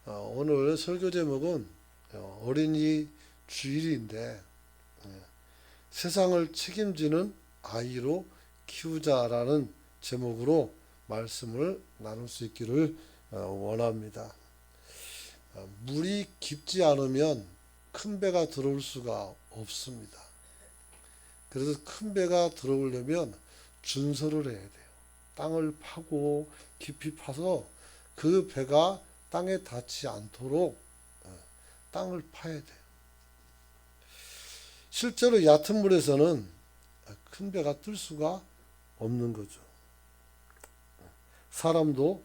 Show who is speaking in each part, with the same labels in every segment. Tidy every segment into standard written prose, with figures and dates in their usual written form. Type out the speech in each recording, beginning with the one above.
Speaker 1: 오늘 설교 제목은 어린이 주일인데 세상을 책임지는 아이로 키우자라는 제목으로 말씀을 나눌 수 있기를 원합니다. 물이 깊지 않으면 큰 배가 들어올 수가 없습니다. 그래서 큰 배가 들어오려면 준서를 해야 돼요. 땅을 파고 깊이 파서 그 배가 땅에 닿지 않도록 땅을 파야 돼요. 실제로 얕은 물에서는 큰 배가 뜰 수가 없는 거죠. 사람도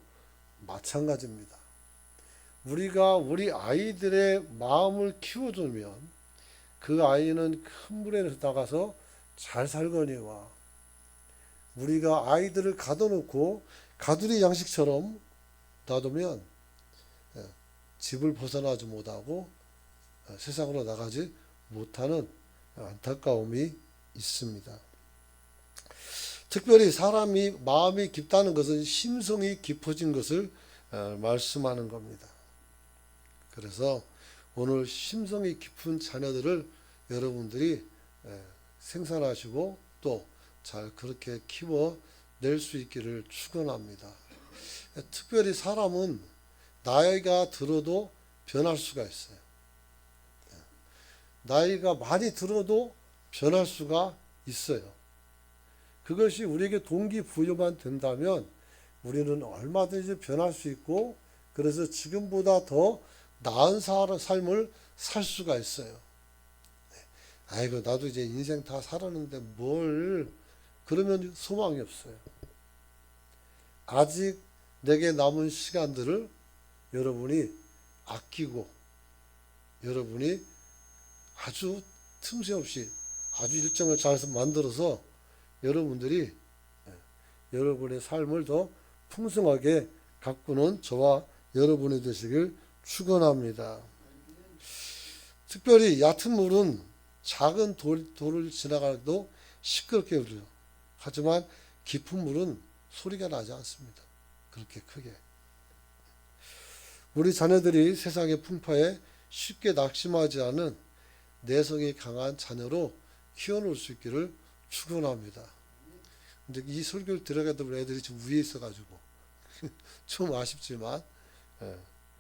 Speaker 1: 마찬가지입니다. 우리가 우리 아이들의 마음을 키워주면 그 아이는 큰 물에 나가서 잘 살거니와 우리가 아이들을 가둬놓고 가두리 양식처럼 놔두면 집을 벗어나지 못하고 세상으로 나가지 못하는 안타까움이 있습니다. 특별히 사람이 마음이 깊다는 것은 심성이 깊어진 것을 말씀하는 겁니다. 그래서 오늘 심성이 깊은 자녀들을 여러분들이 생산하시고 또 잘 그렇게 키워낼 수 있기를 축원합니다. 특별히 사람은 나이가 들어도 변할 수가 있어요. 나이가 많이 들어도 변할 수가 있어요. 그것이 우리에게 동기부여만 된다면 우리는 얼마든지 변할 수 있고 그래서 지금보다 더 나은 삶을 살 수가 있어요. 아이고 나도 이제 인생 다 살았는데 뭘 그러면 소망이 없어요. 아직 내게 남은 시간들을 여러분이 아끼고 여러분이 아주 틈새 없이 아주 일정을 잘 만들어서 여러분들이 여러분의 삶을 더 풍성하게 가꾸는 저와 여러분이 되시길 축원합니다. 특별히 얕은 물은 작은 돌을 지나가도 시끄럽게 흘러요. 하지만 깊은 물은 소리가 나지 않습니다. 그렇게 크게. 우리 자녀들이 세상의 풍파에 쉽게 낙심하지 않은 내성이 강한 자녀로 키워놓을 수 있기를 축원합니다. 근데 이 설교를 들어가다 보면 애들이 좀 위에 있어가지고 좀 아쉽지만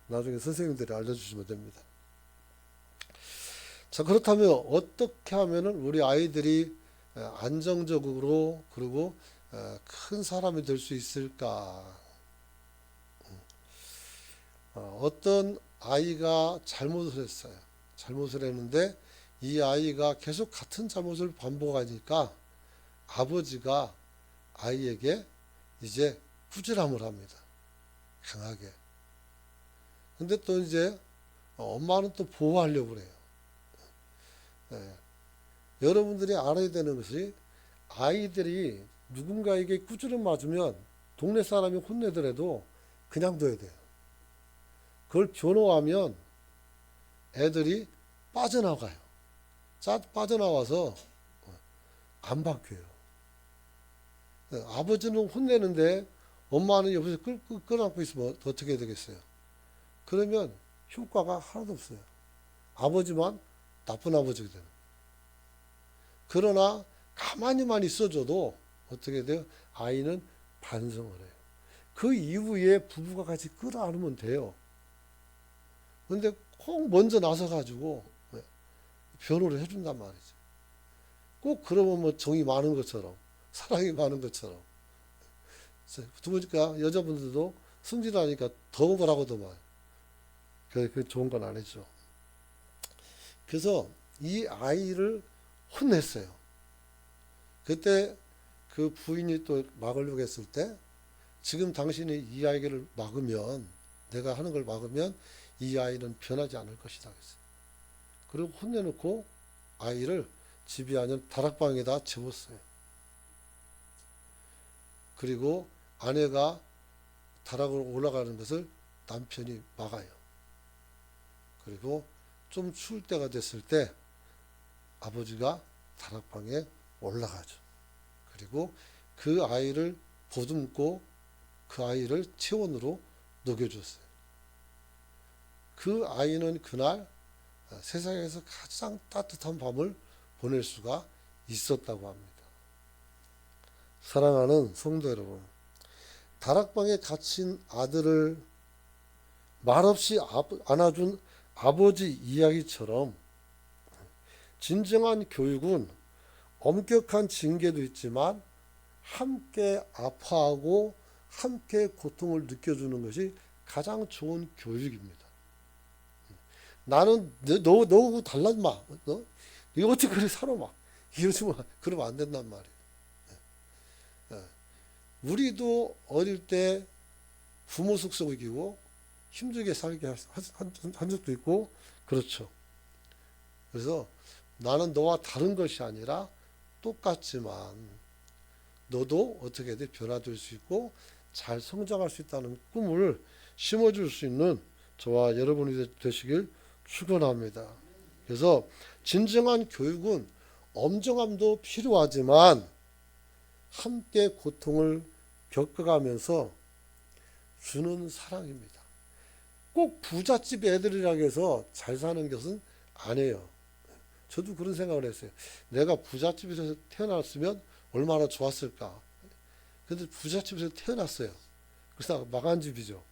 Speaker 1: 나중에 선생님들이 알려주시면 됩니다. 자, 그렇다면 어떻게 하면은 우리 아이들이 안정적으로 그리고 큰 사람이 될 수 있을까? 어떤 아이가 잘못을 했어요. 잘못을 했는데 이 아이가 계속 같은 잘못을 반복하니까 아버지가 아이에게 이제 꾸지람을 합니다. 강하게. 근데 또 이제 엄마는 또 보호하려고 그래요. 여러분들이 알아야 되는 것이 아이들이 누군가에게 꾸지람 맞으면 동네 사람이 혼내더라도 그냥 둬야 돼요. 그걸 변호하면 애들이 빠져나가요. 빠져나와서 안 바뀌어요. 아버지는 혼내는데 엄마는 옆에서 끌어안고 있으면 어떻게 해야 되겠어요? 그러면 효과가 하나도 없어요. 아버지만 나쁜 아버지가 되는. 그러나 가만히만 있어줘도 어떻게 돼요? 아이는 반성을 해요. 그 이후에 부부가 같이 끌어안으면 돼요. 근데 꼭 먼저 나서가지고 변호를 해준단 말이죠. 꼭 그러면 뭐 정이 많은 것처럼, 사랑이 많은 것처럼. 두 번째가 여자분들도 승진하니까 더 뭐라고도만. 그 좋은 건 아니죠. 그래서 이 아이를 혼냈어요. 그때 그 부인이 또 막으려고 했을 때 지금 당신이 이 아이를 막으면 내가 하는 걸 막으면 이 아이는 변하지 않을 것이다. 그리고 혼내놓고 아이를 집이 아닌 다락방에다 집었어요. 그리고 아내가 다락으로 올라가는 것을 남편이 막아요. 그리고 좀 추울 때가 됐을 때 아버지가 다락방에 올라가죠. 그리고 그 아이를 보듬고 그 아이를 체온으로 녹여줬어요. 그 아이는 그날 세상에서 가장 따뜻한 밤을 보낼 수가 있었다고 합니다. 사랑하는 성도 여러분, 다락방에 갇힌 아들을 말없이 안아준 아버지 이야기처럼 진정한 교육은 엄격한 징계도 있지만 함께 아파하고 함께 고통을 느껴주는 것이 가장 좋은 교육입니다. 나는 너하고 달라 마. 너 어떻게 그래 살아 마. 이러지 마. 그러면 안 된단 말이에요. 우리도 어릴 때 부모 속썩이고 힘들게 살게 한 적도 있고 그렇죠. 그래서 나는 너와 다른 것이 아니라 똑같지만 너도 어떻게든 변화될 수 있고 잘 성장할 수 있다는 꿈을 심어줄 수 있는 저와 여러분이 되시길 축원합니다. 그래서 진정한 교육은 엄정함도 필요하지만 함께 고통을 겪어가면서 주는 사랑입니다. 꼭 부잣집 애들이라고 해서 잘 사는 것은 아니에요. 저도 그런 생각을 했어요. 내가 부잣집에서 태어났으면 얼마나 좋았을까. 근데 부잣집에서 태어났어요. 그래서 망한 집이죠.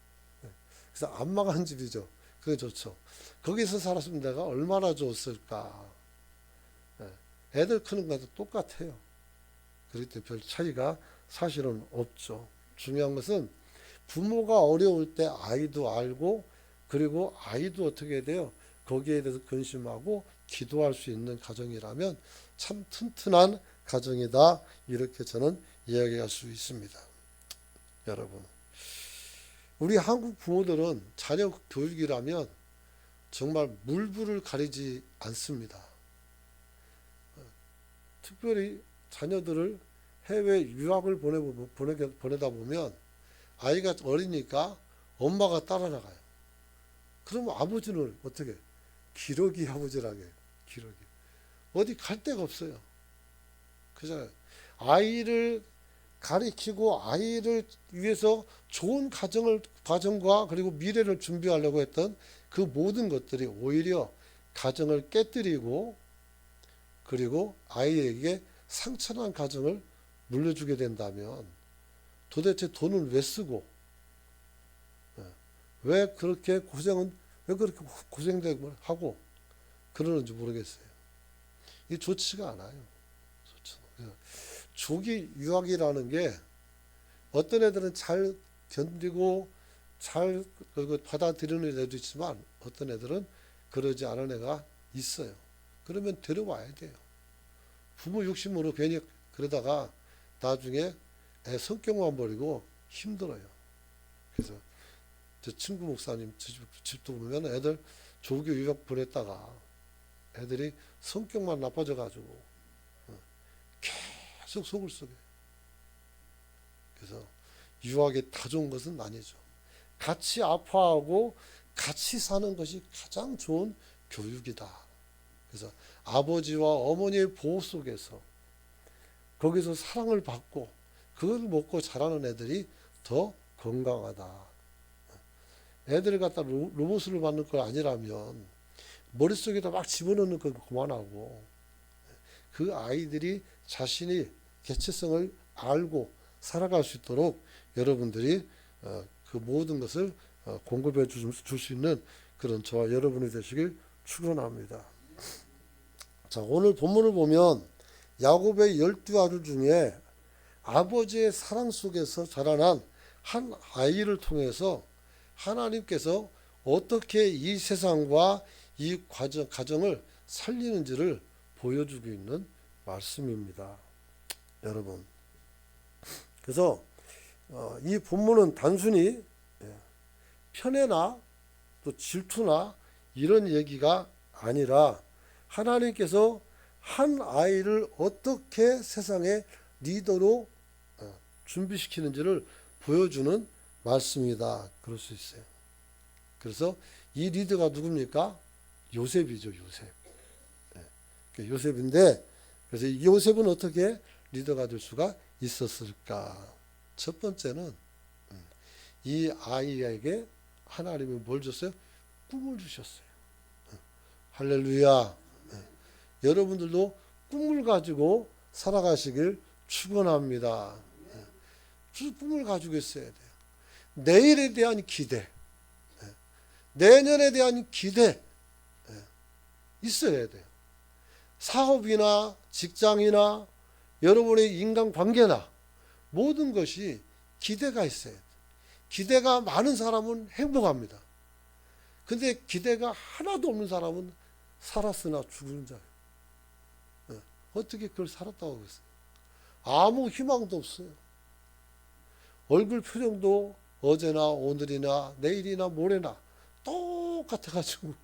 Speaker 1: 그래서 안 망한 집이죠. 그게 좋죠. 거기서 살았으면 내가 얼마나 좋았을까. 애들 크는 것도 똑같아요. 그렇기 때문에 별 차이가 사실은 없죠. 중요한 것은 부모가 어려울 때 아이도 알고 그리고 아이도 어떻게 돼요? 거기에 대해서 근심하고 기도할 수 있는 가정이라면 참 튼튼한 가정이다. 이렇게 저는 이야기할 수 있습니다. 여러분, 우리 한국 부모들은 자녀 교육이라면 정말 물불을 가리지 않습니다. 특별히 자녀들을 해외 유학을 보내다 보면 아이가 어리니까 엄마가 따라 나가요. 그러면 아버지는 어떻게? 기러기 아버지라게 기러기. 어디 갈 데가 없어요. 그잖아요. 아이를 가리키고 아이를 위해서 좋은 가정과 그리고 미래를 준비하려고 했던 그 모든 것들이 오히려 가정을 깨뜨리고 그리고 아이에게 상처난 가정을 물려주게 된다면 도대체 돈을 왜 쓰고 왜 그렇게 고생되고 하고 그러는지 모르겠어요. 이게 좋지가 않아요. 조기 유학이라는 게 어떤 애들은 잘 견디고 잘 받아들이는 애도 있지만 어떤 애들은 그러지 않은 애가 있어요. 그러면 데려와야 돼요. 부모 욕심으로 괜히 그러다가 나중에 애 성격만 버리고 힘들어요. 그래서 제 친구 목사님 집도 보면 애들 조기 유학 보냈다가 애들이 성격만 나빠져가지고 계속 속을 썩여요. 그래서 유학이 다 좋은 것은 아니죠. 같이 아파하고 같이 사는 것이 가장 좋은 교육이다. 그래서 아버지와 어머니의 보호 속에서 거기서 사랑을 받고 그걸 먹고 자라는 애들이 더 건강하다. 애들을 갖다 로봇을 만들 거 아니라면 머릿속에다 막 집어넣는 거 그만하고 그 아이들이 자신이 개체성을 알고 살아갈 수 있도록 여러분들이 그 모든 것을 공급해 줄 수 있는 그런 저와 여러분이 되시길 축원합니다. 자, 오늘 본문을 보면 야곱의 12아들 중에 아버지의 사랑 속에서 자라난 한 아이를 통해서 하나님께서 어떻게 이 세상과 이 가정을 살리는지를 보여주고 있는 말씀입니다. 여러분, 그래서 이 본문은 단순히 편애나 또 질투나 이런 얘기가 아니라 하나님께서 한 아이를 어떻게 세상의 리더로 준비시키는지를 보여주는 말씀이다. 그럴 수 있어요. 그래서 이 리더가 누굽니까? 요셉이죠. 요셉. 요셉인데 그래서 이 요셉은 어떻게 리더가 될 수가 있었을까? 첫 번째는 이 아이에게 하나님이 뭘 줬어요? 꿈을 주셨어요. 할렐루야. 여러분들도 꿈을 가지고 살아가시길 축원합니다. 꿈을 가지고 있어야 돼요. 내일에 대한 기대, 내년에 대한 기대 있어야 돼요. 사업이나 직장이나 여러분의 인간관계나 모든 것이 기대가 있어야 돼요. 기대가 많은 사람은 행복합니다. 근데 기대가 하나도 없는 사람은 살았으나 죽은 자예요. 어떻게 그걸 살았다고 하겠어요? 아무 희망도 없어요. 얼굴 표정도 어제나 오늘이나 내일이나 모레나 똑같아가지고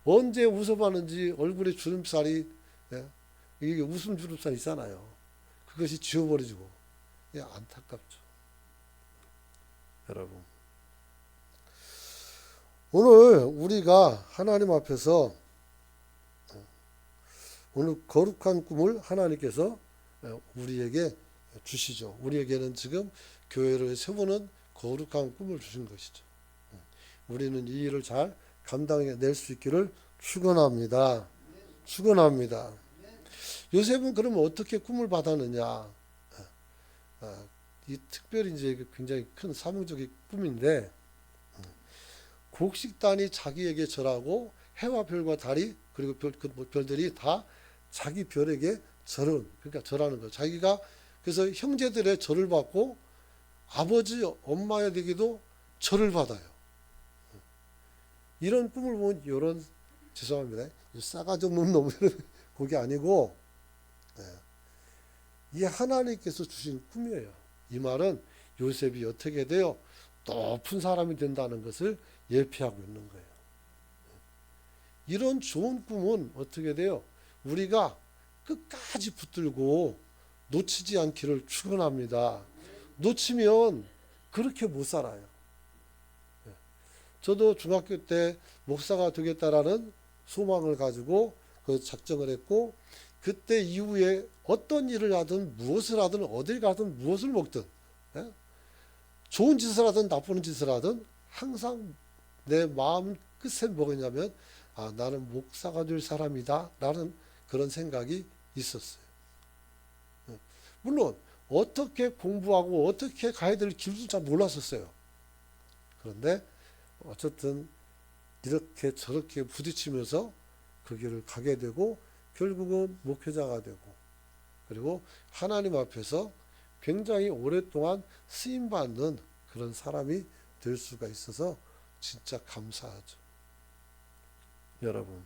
Speaker 1: 언제 웃어봤는지 얼굴에 주름살이, 이게 웃음 주름살 있잖아요. 그것이 지워버리고 안타깝죠. 여러분, 오늘 우리가 하나님 앞에서 오늘 거룩한 꿈을 하나님께서 우리에게 주시죠. 우리에게는 지금 교회를 세우는 거룩한 꿈을 주신 것이죠. 우리는 이 일을 잘 감당해낼 수 있기를 축원합니다. 축원합니다. 요셉은 그러면 어떻게 꿈을 받았느냐? 이 특별히 이제 굉장히 큰 사명적인 꿈인데, 곡식단이 자기에게 절하고 해와 별과 달이 그리고 별들이 다 자기 별에게 그러니까 절하는 거예요. 자기가 그래서 형제들의 절을 받고 아버지 엄마에게도 절을 받아요. 이런 꿈을 보면 죄송합니다. 싸가지 없는 놈 그게 아니고 이 하나님께서 주신 꿈이에요. 이 말은 요셉이 어떻게 돼요? 높은 사람이 된다는 것을 예표하고 있는 거예요. 이런 좋은 꿈은 어떻게 돼요? 우리가 끝까지 붙들고 놓치지 않기를 축원합니다. 놓치면 그렇게 못 살아요. 저도 중학교 때 목사가 되겠다라는 소망을 가지고 그 작정을 했고, 그때 이후에 어떤 일을 하든 무엇을 하든 어딜 가든 무엇을 먹든 좋은 짓을 하든 나쁜 짓을 하든 항상 내 마음 끝에 뭐겠냐면 나는 목사가 될 사람이다 라는 그런 생각이 있었어요. 물론 어떻게 공부하고 어떻게 가야 될 길도 잘 몰랐었어요. 그런데 어쨌든 이렇게 저렇게 부딪히면서 그 길을 가게 되고 결국은 목회자가 되고, 그리고 하나님 앞에서 굉장히 오랫동안 쓰임받는 그런 사람이 될 수가 있어서 진짜 감사하죠. 여러분,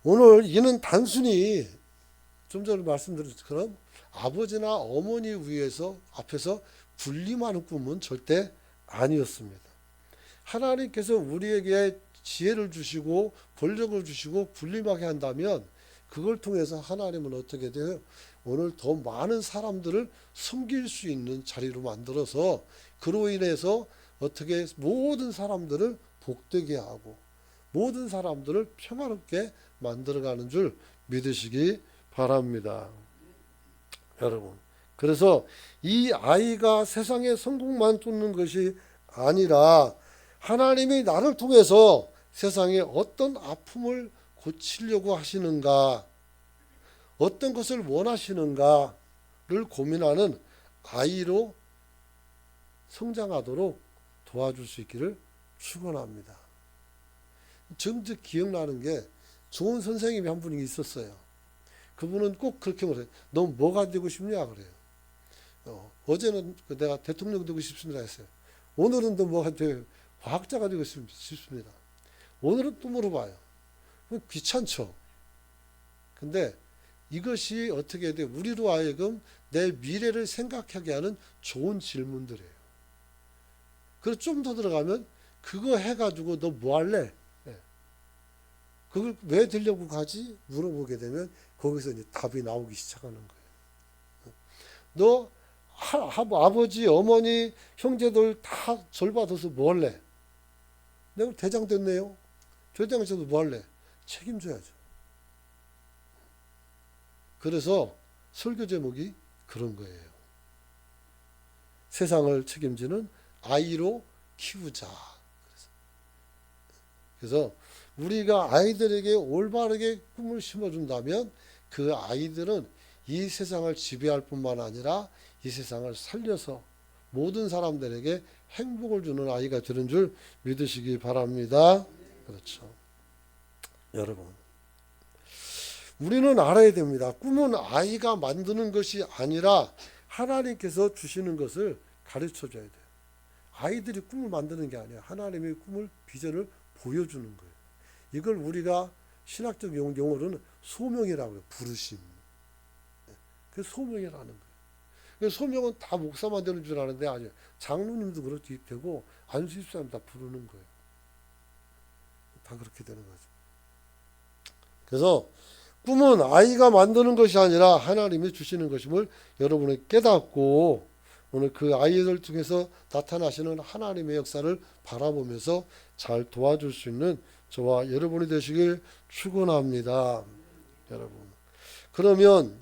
Speaker 1: 오늘 이는 단순히 좀 전에 말씀드린 것처럼 아버지나 어머니 위에서 앞에서 군림하는 꿈은 절대 아니었습니다. 하나님께서 우리에게 지혜를 주시고 권력을 주시고 군림하게 한다면 그걸 통해서 하나님은 어떻게 돼요? 오늘 더 많은 사람들을 섬길 수 있는 자리로 만들어서 그로 인해서 어떻게 모든 사람들을 복되게 하고 모든 사람들을 평화롭게 만들어가는 줄 믿으시기 바랍니다. 여러분, 그래서 이 아이가 세상의 성공만 쫓는 것이 아니라 하나님이 나를 통해서 세상에 어떤 아픔을 고치려고 하시는가, 어떤 것을 원하시는가를 고민하는 아이로 성장하도록 도와줄 수 있기를 축원합니다. 지금도 기억나는 게 좋은 선생님이 한 분이 있었어요. 그분은 꼭 그렇게 말해요. 너 뭐가 되고 싶냐 그래요. 어제는 내가 대통령 되고 싶습니다 했어요. 오늘은 또 뭐가 돼요? 과학자가 되고 싶습니다. 오늘은 또 물어봐요. 귀찮죠. 근데 이것이 어떻게 돼? 우리로 하여금 내 미래를 생각하게 하는 좋은 질문들이에요. 그래서 좀 더 들어가면 그거 해가지고 너 뭐 할래? 그걸 왜 들려고 가지? 물어보게 되면 거기서 이제 답이 나오기 시작하는 거예요. 너 아버지, 어머니, 형제들 다 절 받아서 뭐 할래? 내가 대장 됐네요. 대장 돼서 뭐 할래? 책임져야죠. 그래서 설교 제목이 그런 거예요. 세상을 책임지는 아이로 키우자. 그래서 우리가 아이들에게 올바르게 꿈을 심어준다면 그 아이들은 이 세상을 지배할 뿐만 아니라 이 세상을 살려서 모든 사람들에게 행복을 주는 아이가 되는 줄 믿으시기 바랍니다. 그렇죠. 여러분, 우리는 알아야 됩니다. 꿈은 아이가 만드는 것이 아니라 하나님께서 주시는 것을 가르쳐 줘야 돼요. 아이들이 꿈을 만드는 게 아니에요. 하나님의 꿈을, 비전을 보여주는 거예요. 이걸 우리가 신학적 용어로는 소명이라고 해요. 부르심. 그 소명이라는 거예요. 그 소명은 다 목사만 되는 줄 아는데 아니에요. 장로님도 그렇게 되고 안수집사님 다 부르는 거예요. 다 그렇게 되는 거죠. 그래서 꿈은 아이가 만드는 것이 아니라 하나님이 주시는 것임을 여러분이 깨닫고 오늘 그 아이들 중에서 나타나시는 하나님의 역사를 바라보면서 잘 도와줄 수 있는 저와 여러분이 되시길 축원합니다. 여러분. 그러면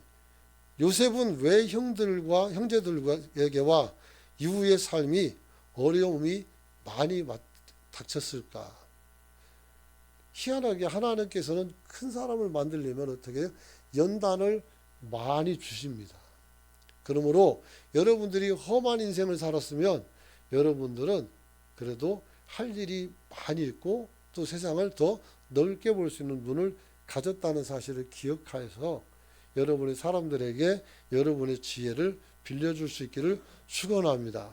Speaker 1: 요셉은 왜 형제들에게와 이후의 삶이 어려움이 많이 닥쳤을까? 희한하게 하나님께서는 큰 사람을 만들려면 어떻게 해요? 연단을 많이 주십니다. 그러므로 여러분들이 험한 인생을 살았으면 여러분들은 그래도 할 일이 많이 있고 또 세상을 더 넓게 볼 수 있는 눈을 가졌다는 사실을 기억하여서 여러분의 사람들에게 여러분의 지혜를 빌려줄 수 있기를 축원합니다.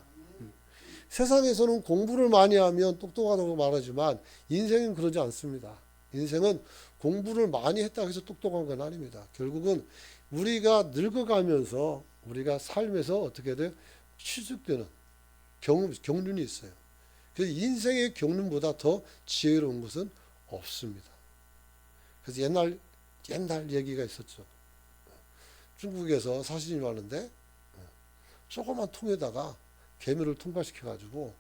Speaker 1: 세상에서는 공부를 많이 하면 똑똑하다고 말하지만 인생은 그러지 않습니다. 인생은 공부를 많이 했다고 해서 똑똑한 건 아닙니다. 결국은 우리가 늙어가면서 우리가 삶에서 어떻게 돼요? 취득되는 경륜이 있어요. 그래서 인생의 경륜보다 더 지혜로운 것은 없습니다. 그래서 옛날 얘기가 있었죠. 중국에서 사신이 왔는데 조그만 통에다가 개미를 통과시켜 가지고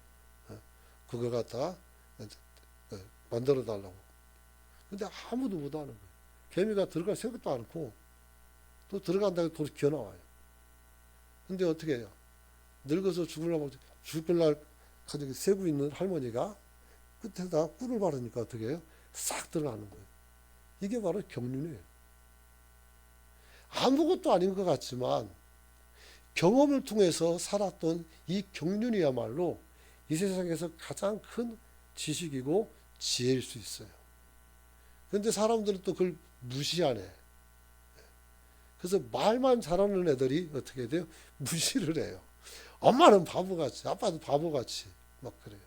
Speaker 1: 그걸 갖다가 만들어 달라고. 근데 아무도 못 하는 거예요. 개미가 들어갈 생각도 않고 또 들어간다고 또 기어 나와요. 근데 어떻게 해요? 늙어서 죽을 날 가지고 세고 있는 할머니가 끝에다 꿀을 바르니까 어떻게 해요? 싹 들어가는 거예요. 이게 바로 경륜이에요. 아무것도 아닌 것 같지만 경험을 통해서 살았던 이 경륜이야말로 이 세상에서 가장 큰 지식이고 지혜일 수 있어요. 그런데 사람들은 또 그걸 무시하네. 그래서 말만 잘하는 애들이 어떻게 돼요? 무시를 해요. 엄마는 바보같이, 아빠도 바보같이 막 그래요.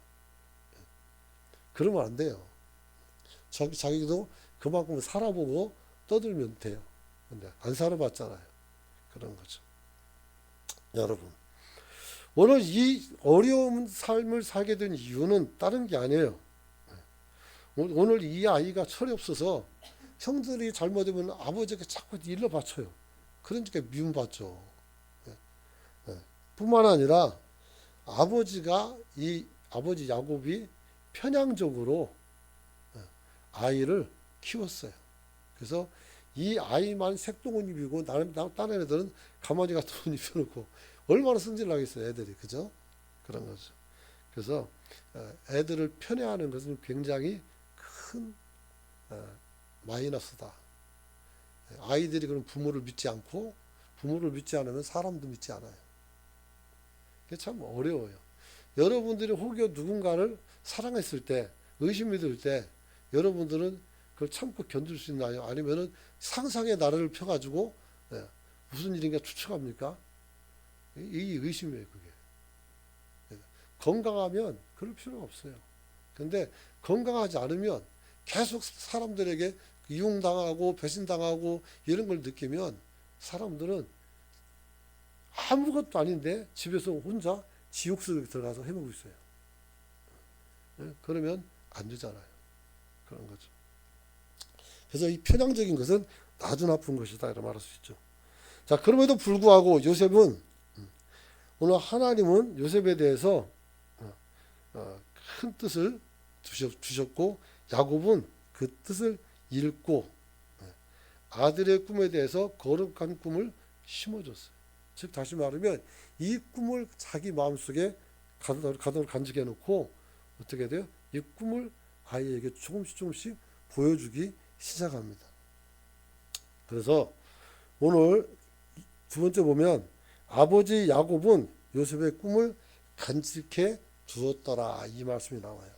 Speaker 1: 그러면 안 돼요. 자기도 그만큼 살아보고 떠들면 돼요. 근데 안 살아봤잖아요. 그런 거죠. 여러분, 오늘 이 어려운 삶을 살게 된 이유는 다른 게 아니에요. 오늘 이 아이가 철이 없어서 형들이 잘못하면 아버지가 자꾸 일러 바쳐요. 그러니까 미움받죠. 뿐만 아니라 아버지 야곱이 편향적으로 아이를 키웠어요. 그래서 이 아이만 색동을 입이고 다른 애들은 가마니 같은 옷 입혀놓고 얼마나 승질나겠어요, 애들이. 그죠? 그런 거죠. 그래서 애들을 편애하는 것은 굉장히 큰 마이너스다. 아이들이 그럼 부모를 믿지 않고 부모를 믿지 않으면 사람도 믿지 않아요. 그게 참 어려워요. 여러분들이 혹여 누군가를 사랑했을 때, 의심이 들 때 여러분들은 그걸 참고 견딜 수 있나요? 아니면은 상상의 나래를 펴가지고 무슨 일인가 추측합니까? 이 의심이에요, 그게. 건강하면 그럴 필요가 없어요. 근데 건강하지 않으면 계속 사람들에게 이용당하고 배신당하고 이런 걸 느끼면 사람들은 아무것도 아닌데 집에서 혼자 지옥 속에 들어가서 헤매고 있어요. 그러면 안 되잖아요. 그런 거죠. 그래서 이 편향적인 것은 아주 나쁜 것이다 이렇게 말할 수 있죠. 자, 그럼에도 불구하고 요셉은 오늘 하나님은 요셉에 대해서 큰 뜻을 주셨고 야곱은 그 뜻을 읽고 아들의 꿈에 대해서 거룩한 꿈을 심어줬어요. 즉 다시 말하면 이 꿈을 자기 마음속에 가도록 간직해 놓고 어떻게 돼요? 이 꿈을 아이에게 조금씩 보여주기 시작합니다. 그래서 오늘 두 번째 보면 아버지 야곱은 요셉의 꿈을 간직해 두었더라 이 말씀이 나와요.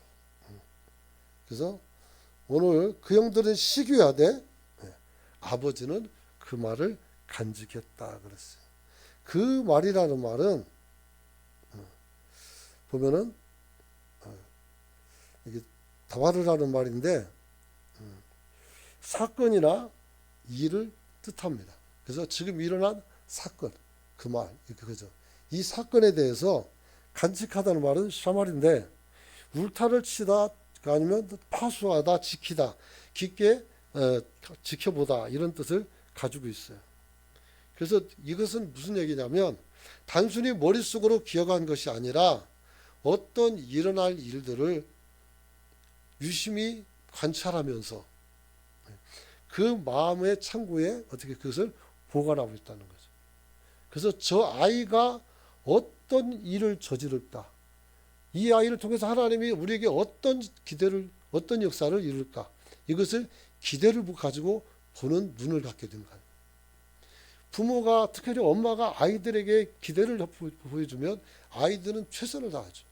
Speaker 1: 그래서 오늘 그 형들은 시기하되 아버지는 그 말을 간직했다 그랬어요. 그 말이라는 말은 보면은 이게 다바르라는 말인데 사건이나 일을 뜻합니다. 그래서 지금 일어난 사건 그 말 그거죠. 이 사건에 대해서 간직하다는 말은 샤말인데 울타를 치다 아니면 파수하다 지키다 깊게 지켜보다 이런 뜻을 가지고 있어요. 그래서 이것은 무슨 얘기냐면 단순히 머릿속으로 기억한 것이 아니라 어떤 일어날 일들을 유심히 관찰하면서 그 마음의 창고에 어떻게 그것을 보관하고 있다는 거죠. 그래서 저 아이가 어떤 일을 저지를까, 이 아이를 통해서 하나님이 우리에게 어떤 기대를, 어떤 역사를 이룰까, 이것을 기대를 가지고 보는 눈을 갖게 된 거예요. 부모가 특별히 엄마가 아이들에게 기대를 보여주면 아이들은 최선을 다하죠.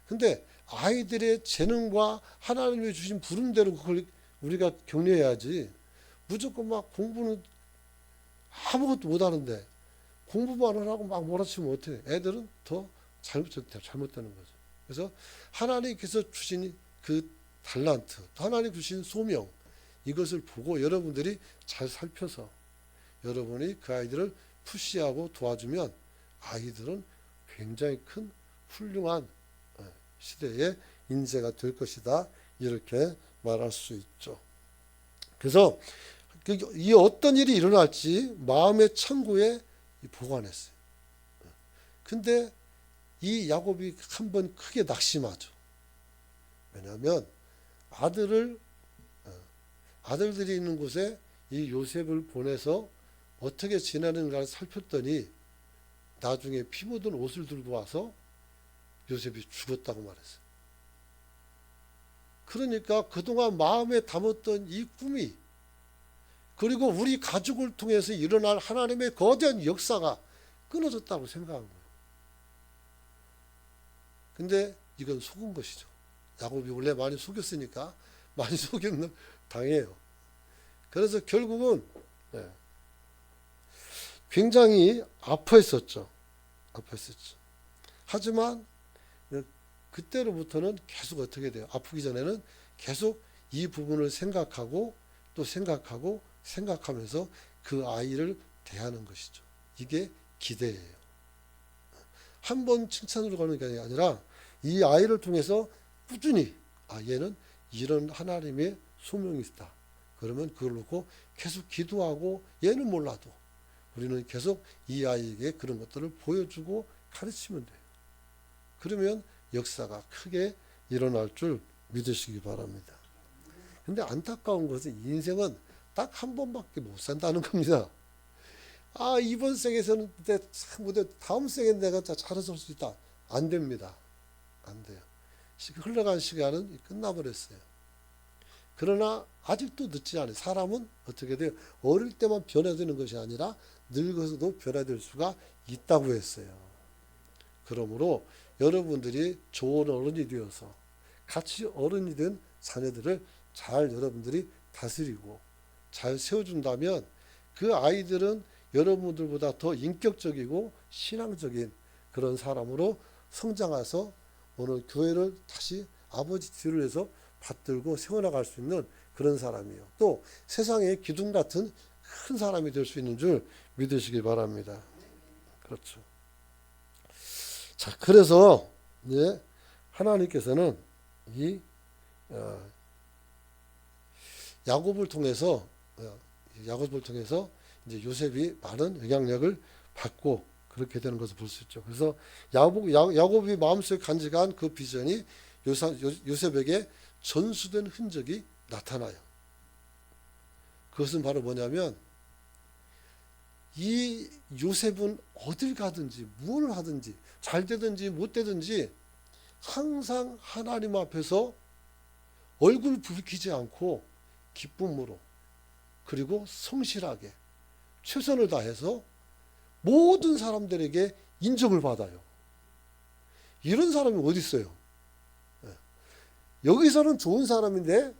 Speaker 1: 근데 아이들의 재능과 하나님이 주신 부름대로 그걸 우리가 격려해야지, 무조건 막 공부는 아무것도 못하는데 공부만 하고 막 몰아치면 어떻게 해? 애들은 더 잘못되는 거죠. 그래서 하나님께서 주신 그 달란트, 하나님 주신 소명, 이것을 보고 여러분들이 잘 살펴서 여러분이 그 아이들을 푸시하고 도와주면 아이들은 굉장히 큰 훌륭한 시대의 인재가 될 것이다, 이렇게 말할 수 있죠. 그래서 이 어떤 일이 일어날지 마음의 창고에 보관했어요. 근데 이 야곱이 한번 크게 낙심하죠. 왜냐하면 아들들이 있는 곳에 이 요셉을 보내서 어떻게 지내는가를 살폈더니 나중에 피 묻은 옷을 들고 와서 요셉이 죽었다고 말했어요. 그러니까 그동안 마음에 담았던 이 꿈이, 그리고 우리 가족을 통해서 일어날 하나님의 거대한 역사가 끊어졌다고 생각한 거예요. 근데 이건 속은 것이죠. 야곱이 원래 많이 속였으니까 많이 속였는 당해요. 그래서 결국은 굉장히 아파했었죠. 하지만 그때로부터는 계속 어떻게 돼요? 아프기 전에는 계속 이 부분을 생각하고 또 생각하면서 그 아이를 대하는 것이죠. 이게 기대예요. 한 번 칭찬으로 가는 게 아니라 이 아이를 통해서 꾸준히 얘는 이런 하나님의 소명이 있다. 그러면 그걸 놓고 계속 기도하고, 얘는 몰라도 우리는 계속 이 아이에게 그런 것들을 보여주고 가르치면 돼요. 그러면 역사가 크게 일어날 줄 믿으시기 바랍니다. 근데 안타까운 것은 인생은 딱 한 번밖에 못 산다는 겁니다. 이번 생에서는 다음 생에 내가 잘해서 할 수 있다. 안 됩니다. 안 돼요. 흘러간 시간은 끝나버렸어요. 그러나 아직도 늦지 않아요. 사람은 어떻게 돼요? 어릴 때만 변화되는 것이 아니라 늙어서도 변화될 수가 있다고 했어요. 그러므로 여러분들이 좋은 어른이 되어서 같이 어른이 된 자녀들을 잘 여러분들이 다스리고 잘 세워준다면 그 아이들은 여러분들보다 더 인격적이고 신앙적인 그런 사람으로 성장해서 오늘 교회를 다시 아버지 뒤를 해서 받들고 세워나갈 수 있는 그런 사람이에요. 또 세상의 기둥 같은 큰 사람이 될 수 있는 줄 믿으시기 바랍니다. 그렇죠. 자, 그래서 이제 하나님께서는 이 야곱을 통해서 이제 요셉이 많은 영향력을 받고 그렇게 되는 것을 볼 수 있죠. 그래서 야곱이 마음속에 간직한 그 비전이 요셉에게 전수된 흔적이 나타나요. 그것은 바로 뭐냐면 이 요셉은 어딜 가든지 무엇을 하든지 잘 되든지 못 되든지 항상 하나님 앞에서 얼굴 붉히지 않고 기쁨으로 그리고 성실하게 최선을 다해서 모든 사람들에게 인정을 받아요. 이런 사람이 어디 있어요? 여기서는 좋은 사람인데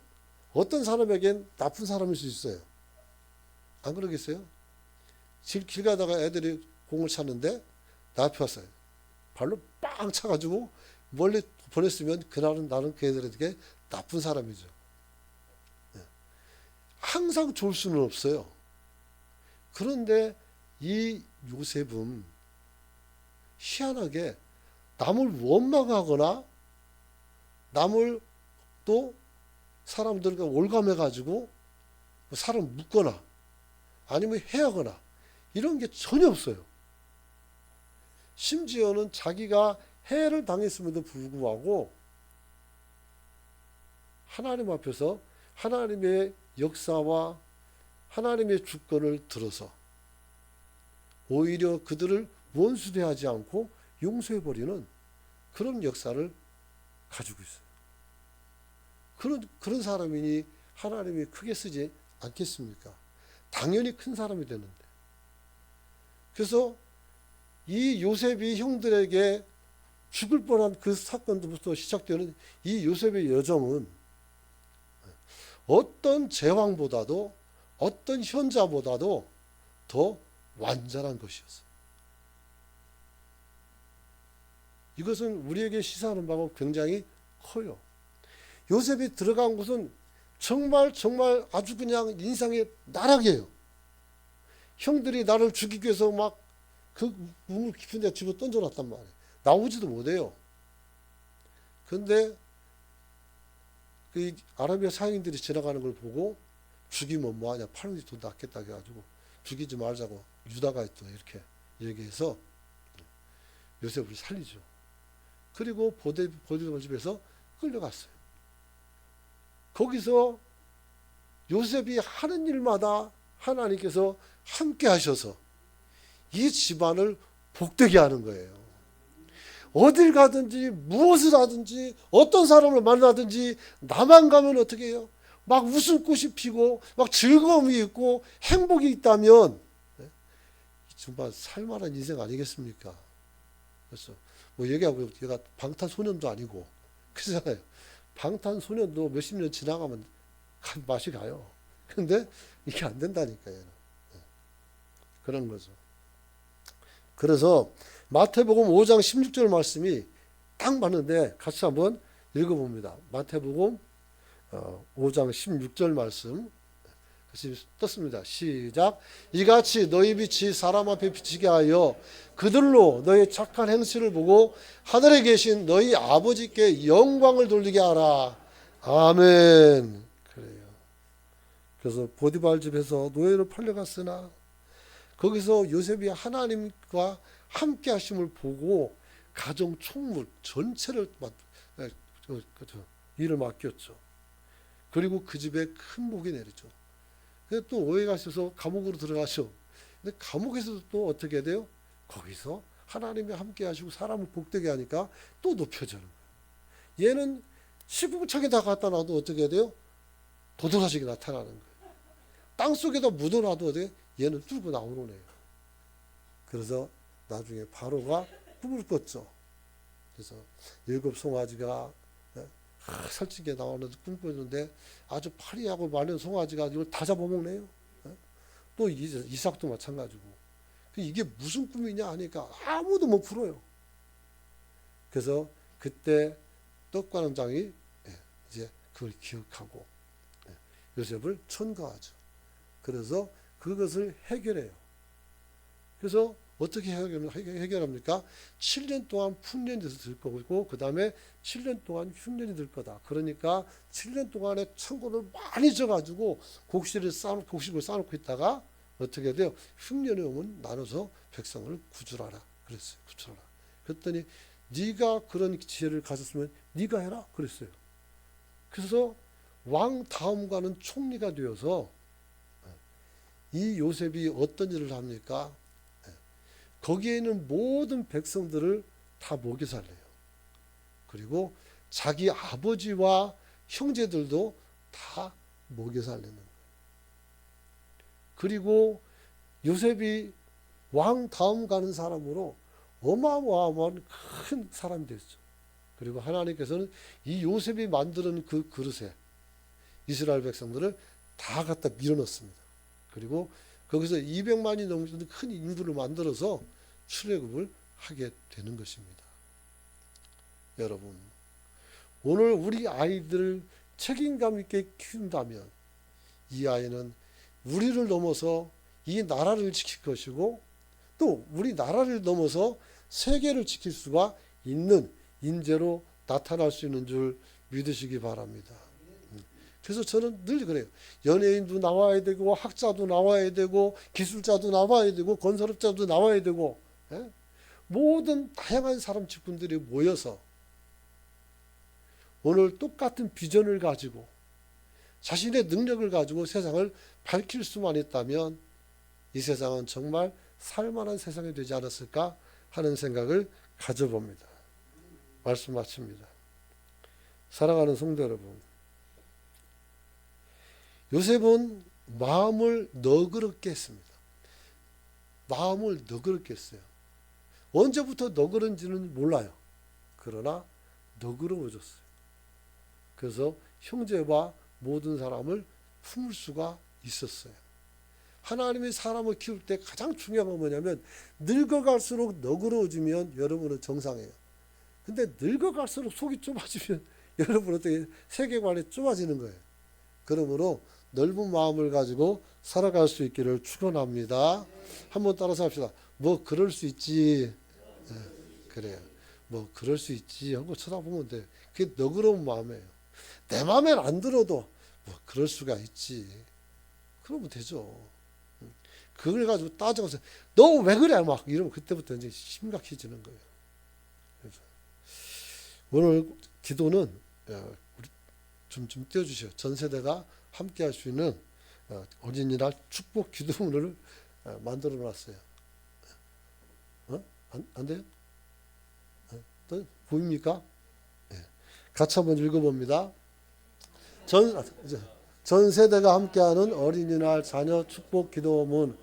Speaker 1: 어떤 사람에겐 나쁜 사람일 수 있어요. 안 그러겠어요? 길 가다가 애들이 공을 찼는데 나 앞에 왔어요. 발로 빵 차가지고 멀리 보냈으면 그날은 나는 그 애들에게 나쁜 사람이죠. 항상 좋을 수는 없어요. 그런데 이 요셉은 희한하게 남을 원망하거나 남을 또 사람들과 올감해 가지고 사람 묻거나 아니면 해하거나 이런 게 전혀 없어요. 심지어는 자기가 해를 당했음에도 불구하고 하나님 앞에서 하나님의 역사와 하나님의 주권을 들어서 오히려 그들을 원수대하지 않고 용서해버리는 그런 역사를 가지고 있어요. 그런 사람이니 하나님이 크게 쓰지 않겠습니까? 당연히 큰 사람이 되는데. 그래서 이 요셉이 형들에게 죽을 뻔한 그 사건부터 시작되는 이 요셉의 여정은 어떤 제왕보다도 어떤 현자보다도 더 완전한 것이었어요. 이것은 우리에게 시사하는 바가 굉장히 커요. 요셉이 들어간 곳은 정말 아주 그냥 인상의 나락이에요. 형들이 나를 죽이기 위해서 막 그 우물 깊은 데 집어 던져놨단 말이에요. 나오지도 못해요. 그런데 그 아라비아 상인들이 지나가는 걸 보고 죽이면 뭐하냐, 파는 게 더 낫겠다 해가지고 죽이지 말자고 유다가 또 이렇게 얘기해서 요셉을 살리죠. 그리고 보디발 집에서 끌려갔어요. 거기서 요셉이 하는 일마다 하나님께서 함께 하셔서 이 집안을 복되게 하는 거예요. 어딜 가든지 무엇을 하든지 어떤 사람을 만나든지 나만 가면 어떻게 해요? 막 웃음꽃이 피고 막 즐거움이 있고 행복이 있다면 정말 살만한 인생 아니겠습니까? 그래서 뭐 얘기하고 얘가 방탄소년도 아니고 그렇잖아요. 방탄소년도 몇십 년 지나가면 맛이 가요. 근데 이게 안 된다니까요. 그런 거죠. 그래서 마태복음 5장 16절 말씀이 딱 맞는데 같이 한번 읽어봅니다. 마태복음 5장 16절 말씀 같이 떴습니다. 시작. 이같이 너희 빛이 사람 앞에 비치게 하여 그들로 너희 착한 행실을 보고 하늘에 계신 너희 아버지께 영광을 돌리게 하라. 아멘. 그래요. 그래서 보디발 집에서 노예로 팔려갔으나 거기서 요셉이 하나님과 함께 하심을 보고 가정 총무 전체를 일을 맡겼죠. 그리고 그 집에 큰 복이 내리죠. 근데 또 오해가 있어서 감옥으로 들어가죠. 근데 감옥에서도 또 어떻게 돼요? 거기서 하나님이 함께 하시고 사람을 복되게 하니까 또 높여지는 거예요. 얘는 시궁창에 다 갖다 놔도 어떻게 돼요? 도드라지게 나타나는 거예요. 땅속에다 묻어놔도 어떻게 얘는 뚫고 나오는 애예요. 그래서 나중에 바로가 꿈을 꿨죠. 그래서 7 송아지가 살찌게 나오는 꿈 꿨는데 아주 파리하고 많은 송아지가 이걸 다 잡아먹네요. 또 이삭도 마찬가지고. 이게 무슨 꿈이냐 하니까 아무도 못 풀어요. 그래서 그때 떡관원장이 이제 그걸 기억하고 요셉을 천거하죠. 그래서 그것을 해결해요. 그래서 어떻게 해결합니까? 7년 동안 풍년이 들 거고 그 다음에 7년 동안 흉년이 들 거다. 그러니까 7년 동안에 청고를 많이 져가지고 곡식을 쌓아놓고 있다가 어떻게 돼요? 흉년이 오면 나눠서 백성을 구출하라. 그랬어요. 구출하라. 그랬더니 네가 그런 지혜를 가졌으면 네가 해라. 그랬어요. 그래서 왕 다음과는 총리가 되어서 이 요셉이 어떤 일을 합니까? 거기에 있는 모든 백성들을 다 먹여 살려요. 그리고 자기 아버지와 형제들도 다 먹여 살리는 거예요. 그리고 요셉이 왕 다음 가는 사람으로 어마어마한 큰 사람이 됐죠. 그리고 하나님께서는 이 요셉이 만드는 그 그릇에 이스라엘 백성들을 다 갖다 밀어넣습니다. 그리고 거기서 200만이 넘는 큰 인구를 만들어서 출애굽을 하게 되는 것입니다. 여러분, 오늘 우리 아이들을 책임감 있게 키운다면 이 아이는 우리를 넘어서 이 나라를 지킬 것이고 또 우리 나라를 넘어서 세계를 지킬 수가 있는 인재로 나타날 수 있는 줄 믿으시기 바랍니다. 그래서 저는 늘 그래요. 연예인도 나와야 되고 학자도 나와야 되고 기술자도 나와야 되고 건설업자도 나와야 되고 모든 다양한 사람 직군들이 모여서 오늘 똑같은 비전을 가지고 자신의 능력을 가지고 세상을 밝힐 수만 있다면 이 세상은 정말 살만한 세상이 되지 않았을까 하는 생각을 가져봅니다. 말씀 마칩니다. 사랑하는 성도 여러분, 요셉은 마음을 너그럽게 했습니다. 마음을 너그럽게 했어요. 언제부터 너그러운지는 몰라요. 그러나 너그러워졌어요. 그래서 형제와 모든 사람을 품을 수가 있었어요. 하나님이 사람을 키울 때 가장 중요한 건 뭐냐면 늙어갈수록 너그러워지면 여러분은 정상이에요. 근데 늙어갈수록 속이 좁아지면 여러분 어떻게 세계관이 좁아지는 거예요. 그러므로 넓은 마음을 가지고 살아갈 수 있기를 축원합니다. 한번 따라서 합시다. 뭐 그럴 수 있지. 그래요. 뭐 그럴 수 있지 하고 쳐다보면 돼요. 그게 너그러운 마음이에요. 내 마음엔 안 들어도 뭐 그럴 수가 있지. 그러면 되죠. 그걸 가지고 따져서 너 왜 그래 막 이러면 그때부터 이제 심각해지는 거예요. 그래서 오늘 기도는 우리 좀 띄워주세요. 전 세대가 함께 할 수 있는 어린이날 축복 기도문을 만들어 놨어요. 안 돼요? 또 보입니까? 네. 같이 한번 읽어봅니다. 전 세대가 함께하는 어린이날 자녀 축복 기도문.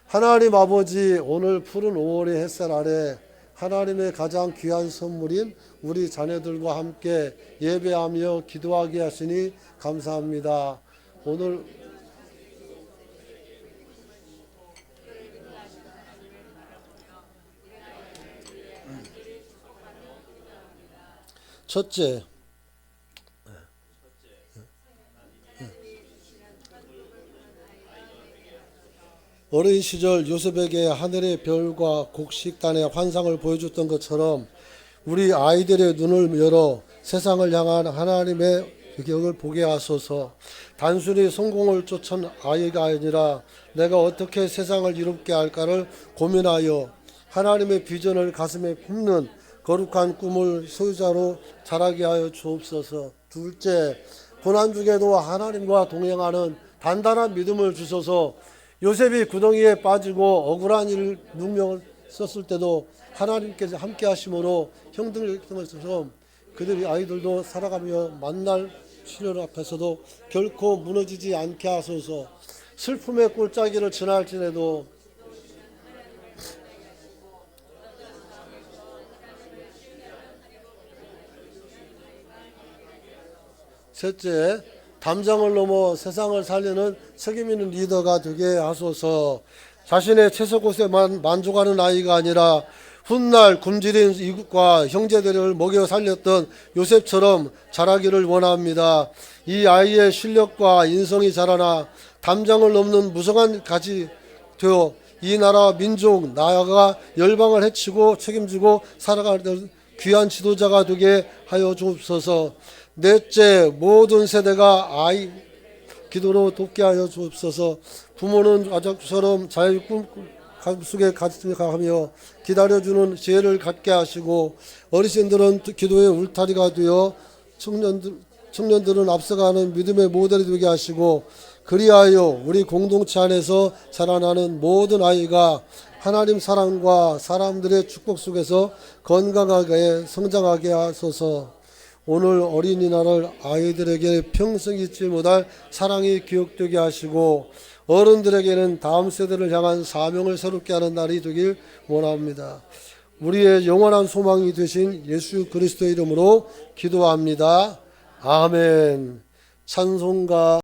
Speaker 1: 하나님 아버지, 오늘 푸른 5월의 햇살 아래 하나님의 가장 귀한 선물인 우리 자녀들과 함께 예배하며 기도하게 하시니 감사합니다. 오늘 첫째, 어린 시절 요셉에게 하늘의 별과 곡식단의 환상을 보여줬던 것처럼 우리 아이들의 눈을 열어 세상을 향한 하나님의 격을 보게 하소서. 단순히 성공을 쫓은 아이가 아니라 내가 어떻게 세상을 이롭게 할까를 고민하여 하나님의 비전을 가슴에 품는 거룩한 꿈을 소유자로 자라게 하여 주옵소서. 둘째, 고난 중에도 하나님과 동행하는 단단한 믿음을 주소서. 요셉이 구덩이에 빠지고 억울한 일 누명을 썼을 때도 하나님께서 함께 하심으로 형들처럼 그들이 아이들도 살아가며 만날 시련 앞에서도 결코 무너지지 않게 하소서. 슬픔의 꼴짜기를 지날지라도 셋째, 담장을 넘어 세상을 살리는 책임 있는 리더가 되게 하소서. 자신의 채소곳에만 만족하는 아이가 아니라 훗날 굶주린 이국과 형제들을 먹여 살렸던 요셉처럼 자라기를 원합니다. 이 아이의 실력과 인성이 자라나 담장을 넘는 무성한 가지 되어 이 나라 민족 나라가 열방을 해치고 책임지고 살아가는 귀한 지도자가 되게 하여 주옵소서. 넷째, 모든 세대가 아이 기도로 돕게 하여 주옵소서. 부모는 아작처럼 자유 꿈 속에 가득하며 기다려주는 지혜를 갖게 하시고 어르신들은 기도의 울타리가 되어 청년들은 앞서가는 믿음의 모델이 되게 하시고 그리하여 우리 공동체 안에서 자라나는 모든 아이가 하나님 사랑과 사람들의 축복 속에서 건강하게 성장하게 하소서. 오늘 어린이날을 아이들에게 평생 잊지 못할 사랑이 기억되게 하시고 어른들에게는 다음 세대를 향한 사명을 새롭게 하는 날이 되길 원합니다. 우리의 영원한 소망이 되신 예수 그리스도의 이름으로 기도합니다. 아멘. 찬송가